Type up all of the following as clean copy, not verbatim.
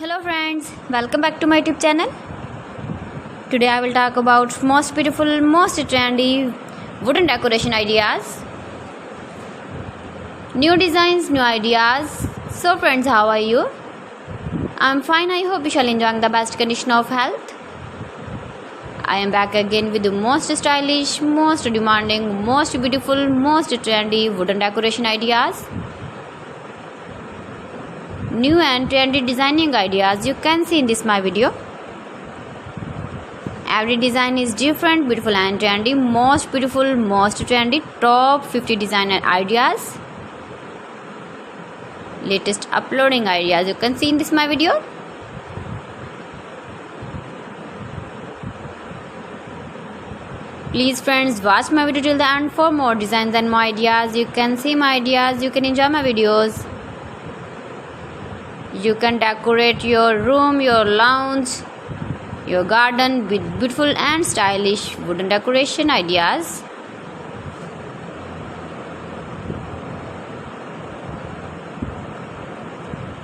Hello friends, welcome back to my YouTube channel. Today I will talk about most beautiful, most trendy wooden decoration ideas. New designs, new ideas. So friends, how are you? I'm fine. I hope you shall enjoy the best condition of health. I am back again with the most stylish, most demanding, most beautiful, most trendy wooden decoration ideas. New and trendy designing ideas you can see in this my video. Every design is different, beautiful and trendy. Most beautiful, most trendy, top 50 designer ideas. Latest uploading ideas you can see in this my video. Please friends, watch my video till the end for more designs and more ideas. You can see my ideas, you can enjoy my videos. You can decorate your room, your lounge, your garden with beautiful and stylish wooden decoration ideas.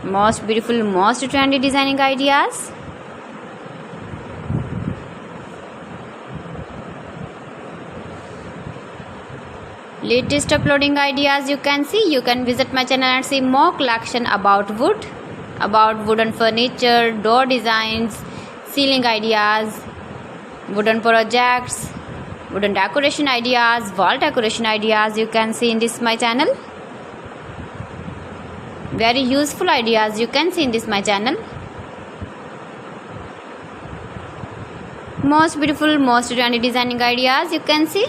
Most beautiful, most trendy designing ideas. Latest uploading ideas you can see. You can visit my channel and see more collection about wood, about wooden furniture, door designs, ceiling ideas, wooden projects, wooden decoration ideas, wall decoration ideas you can see in this my channel. Very useful ideas you can see in this my channel. Most beautiful, most trendy designing ideas you can see.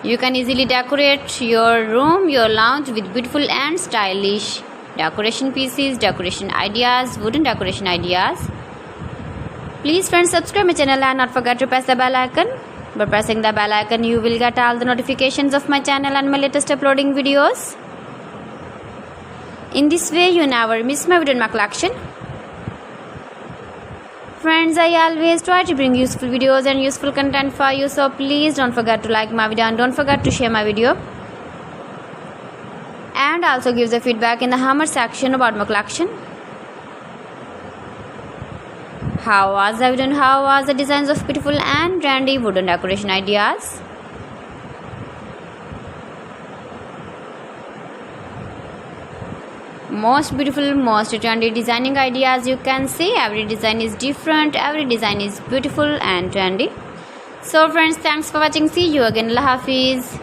You can easily decorate your room, your lounge with beautiful and stylish decoration pieces, decoration ideas, wooden decoration ideas. Please friends, subscribe my channel and not forget to press the bell icon. By pressing the bell icon, you will get all the notifications of my channel and my latest uploading videos. In this way, you never miss my video in my collection. Friends, I always try to bring useful videos and useful content for you, so please don't forget to like my video and don't forget to share my video. And also give the feedback in the comment section about my collection. How was the video and how was the designs of beautiful and trendy wooden decoration ideas? Most beautiful, most trendy designing ideas you can see. Every design is different, every design is beautiful and trendy. So friends, thanks for watching. See you again. Allah Hafiz.